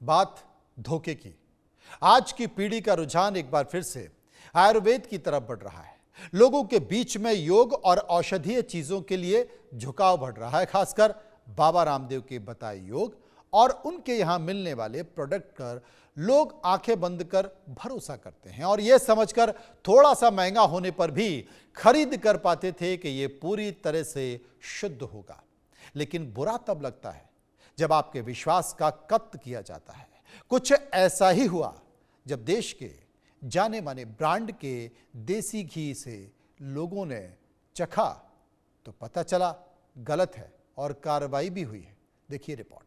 बात धोखे की। आज की पीढ़ी का रुझान एक बार फिर से आयुर्वेद की तरफ बढ़ रहा है। लोगों के बीच में योग और औषधीय चीजों के लिए झुकाव बढ़ रहा है। खासकर बाबा रामदेव के बताए योग और उनके यहां मिलने वाले प्रोडक्ट पर लोग आंखें बंद कर भरोसा करते हैं और यह समझकर थोड़ा सा महंगा होने पर भी खरीद कर पाते थे कि यह पूरी तरह से शुद्ध होगा। लेकिन बुरा तब लगता है जब आपके विश्वास का कत्ल किया जाता है। कुछ ऐसा ही हुआ जब देश के जाने माने ब्रांड के देसी घी से लोगों ने चखा तो पता चला गलत है और कार्रवाई भी हुई है। देखिए रिपोर्ट।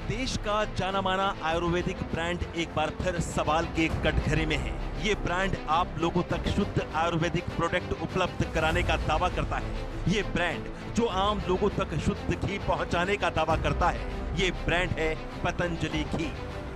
देश का जाना माना आयुर्वेदिक ब्रांड एक बार फिर सवाल के कटघरे में है। ये ब्रांड आप लोगों तक शुद्ध आयुर्वेदिक प्रोडक्ट उपलब्ध कराने का दावा करता है। ये ब्रांड जो आम लोगों तक शुद्ध घी पहुंचाने का दावा करता है, ये ब्रांड है पतंजलि घी।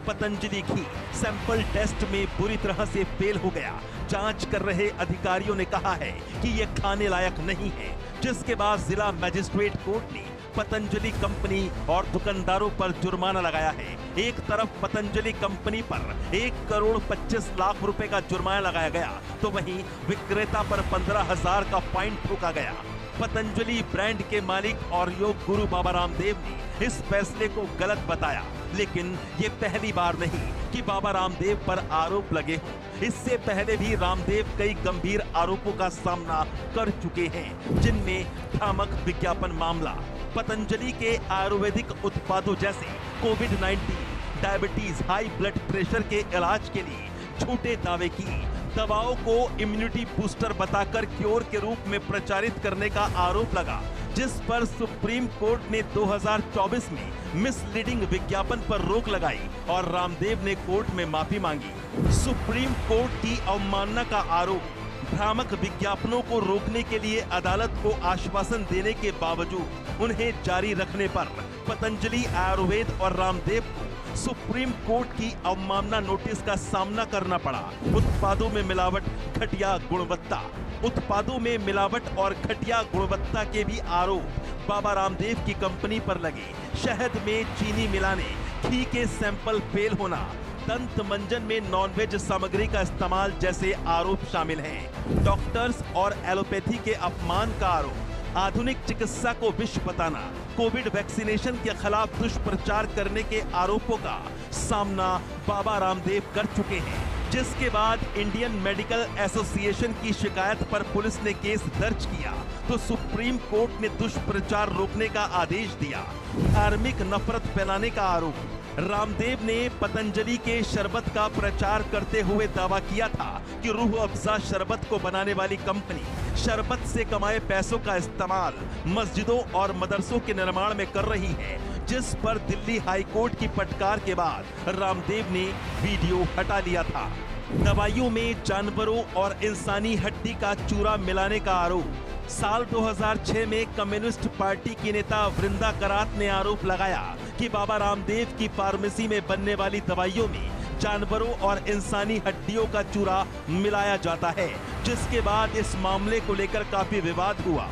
पतंजलि घी सैंपल टेस्ट में बुरी तरह से फेल हो गया। जांच कर रहे अधिकारियों ने कहा है कि यह खाने लायक नहीं है, जिसके बाद जिला मजिस्ट्रेट कोर्ट ने पतंजलि कंपनी और दुकानदारों पर जुर्माना लगाया है। एक तरफ पतंजलि कंपनी पर 1,25,00,000 रुपए का जुर्माना लगाया गया, तो वहीं विक्रेता पर 15,000 का फाइन ठोका गया। पतंजलि ब्रांड के मालिक और योग गुरु बाबा रामदेव ने इस फैसले को गलत बताया, लेकिन ये पहली बार नहीं कि बाबा रामदेव पर आरोप लगे हों। इससे पहले भी रामदेव कई गंभीर आरोपों का सामना कर चुके हैं, जिनमें भ्रामक विज्ञापन मामला, पतंजलि के आयुर्वेदिक उत्पादों जैसे कोविड-19, डायबिटीज, हाई ब्लड प्रेशर के इलाज के लिए झूठे दावे की, दवाओं को इम्यूनिटी बूस्टर बताकर क्योर के रूप में प्रचारित करने का आरोप लगा, जिस पर सुप्रीम कोर्ट ने 2024 में मिसलीडिंग विज्ञापन पर रोक लगाई और रामदेव ने कोर्ट में माफी मांगी। सुप्रीम कोर्ट की अवमानना का आरोप, भ्रामक विज्ञापनों को रोकने के लिए अदालत को आश्वासन देने के बावजूद उन्हें जारी रखने पर पतंजलि आयुर्वेद और रामदेव को सुप्रीम कोर्ट की अवमानना नोटिस का सामना करना पड़ा। उत्पादों में मिलावट, घटिया गुणवत्ता, उत्पादों में मिलावट और घटिया गुणवत्ता के भी आरोप बाबा रामदेव की कंपनी पर लगे। शहद में चीनी मिलाने, घी के सैंपल फेल होना, दंत मंजन में नॉनवेज सामग्री का इस्तेमाल जैसे आरोप शामिल हैं। डॉक्टर्स और एलोपैथी के अपमान का आरोप, आधुनिक चिकित्सा को विष बताना, कोविड वैक्सीनेशन के खिलाफ दुष्प्रचार करने के आरोपों का सामना बाबा रामदेव कर चुके हैं, जिसके बाद इंडियन मेडिकल एसोसिएशन की शिकायत पर पुलिस ने केस दर्ज किया तो सुप्रीम कोर्ट ने दुष्प्रचार रोकने का आदेश दिया। धार्मिक नफरत फैलाने का आरोप, रामदेव ने पतंजलि के शरबत का प्रचार करते हुए दावा किया था कि रूह अफ़ज़ा शरबत को बनाने वाली कंपनी शरबत से कमाए पैसों का इस्तेमाल मस्जिदों और मदरसों के निर्माण में कर रही है, जिस पर दिल्ली हाई कोर्ट की फटकार के बाद रामदेव ने वीडियो हटा लिया था। दवाइयों में जानवरों और इंसानी हड्डी का चूरा मिलाने का आरोप, साल 2006 में कम्युनिस्ट पार्टी की नेता वृंदा करात ने आरोप लगाया कि बाबा रामदेव की फार्मेसी में बनने वाली दवाइयों में जानवरों और इंसानी हड्डियों का चूरा मिलाया जाता है, जिसके बाद इस मामले को लेकर काफी विवाद हुआ।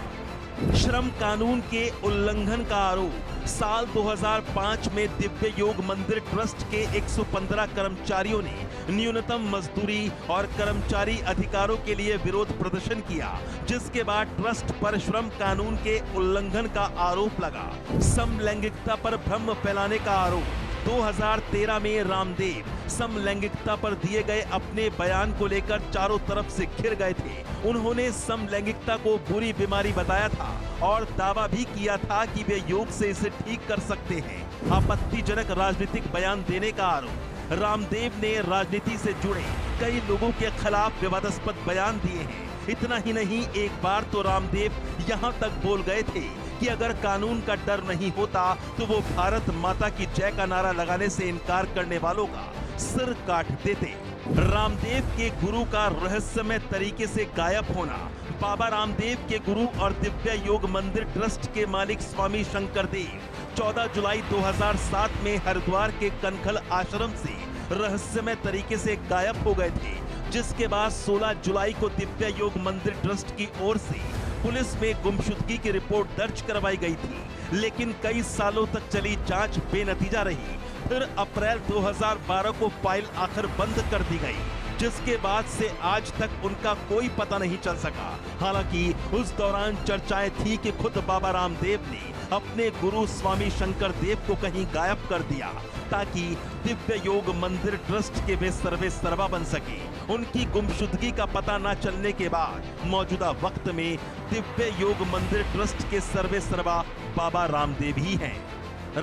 श्रम कानून के उल्लंघन का आरोप, साल 2005 में दिव्य योग मंदिर ट्रस्ट के 115 कर्मचारियों ने न्यूनतम मजदूरी और कर्मचारी अधिकारों के लिए विरोध प्रदर्शन किया, जिसके बाद ट्रस्ट पर श्रम कानून के उल्लंघन का आरोप लगा। समलैंगिकता पर भ्रम फैलाने का आरोप, 2013 में रामदेव समलैंगिकता पर दिए गए अपने बयान को लेकर चारों तरफ से घिर गए थे। उन्होंने समलैंगिकता को बुरी बीमारी बताया था और दावा भी किया था कि वे योग से इसे ठीक कर सकते हैं। आपत्तिजनक राजनीतिक बयान देने का आरोप, रामदेव ने राजनीति से जुड़े कई लोगों के खिलाफ विवादास्पद बयान दिए हैं। इतना ही नहीं, एक बार तो रामदेव यहाँ तक बोल गए थे कि अगर कानून का डर नहीं होता तो वो भारत माता की जय का नारा लगाने से इनकार करने वालों का सिर काट देते। रामदेव के गुरु का रहस्यमय तरीके से गायब होना, बाबा रामदेव के गुरु और दिव्य योग मंदिर ट्रस्ट के मालिक स्वामी शंकर देव 14 जुलाई 2007 में हरिद्वार के कनखल आश्रम से रहस्यमय तरीके से गायब हो गए थे, जिसके बाद 16 जुलाई को दिव्य योग मंदिर ट्रस्ट की ओर से पुलिस में गुमशुदगी की रिपोर्ट दर्ज करवाई गई थी, लेकिन कई सालों तक चली जांच बेनतीजा रही। फिर अप्रैल 2012 को फाइल आखिर बंद कर दी गई, जिसके बाद से आज तक उनका कोई पता नहीं चल सका। हालांकि उस दौरान चर्चाएं थी कि खुद बाबा रामदेव ने अपने गुरु स्वामी शंकर देव को कहीं गायब कर दिया, ताकि दिव्य योग मंदिर ट्रस्ट के वे सर्वे सर्वा बन सके। उनकी गुमशुदगी का पता न चलने के बाद मौजूदा वक्त में दिव्य योग मंदिर ट्रस्ट के सर्वे सर्वा बाबा रामदेव ही हैं।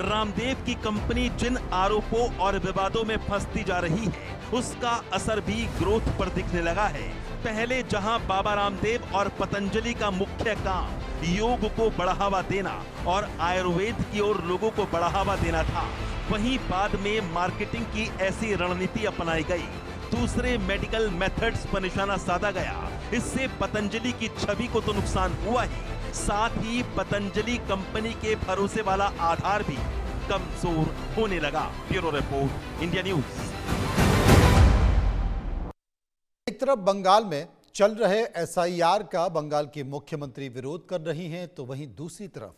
रामदेव की कंपनी जिन आरोपों और विवादों में फंसती जा रही है, उसका असर भी ग्रोथ पर दिखने लगा है। पहले जहां बाबा रामदेव और पतंजलि का मुख्य काम योग को बढ़ावा देना और आयुर्वेद की ओर लोगों को बढ़ावा देना था, वहीं बाद में मार्केटिंग की ऐसी रणनीति अपनाई गई, दूसरे मेडिकल मेथड्स पर निशाना साधा गया। इससे पतंजलि की छवि को तो नुकसान हुआ ही, साथ ही पतंजलि कंपनी के भरोसे वाला आधार भी कमजोर होने लगा। Bureau report, India news. एक तरफ बंगाल में चल रहे एसआईआर का बंगाल की मुख्यमंत्री विरोध कर रही हैं, तो वहीं दूसरी तरफ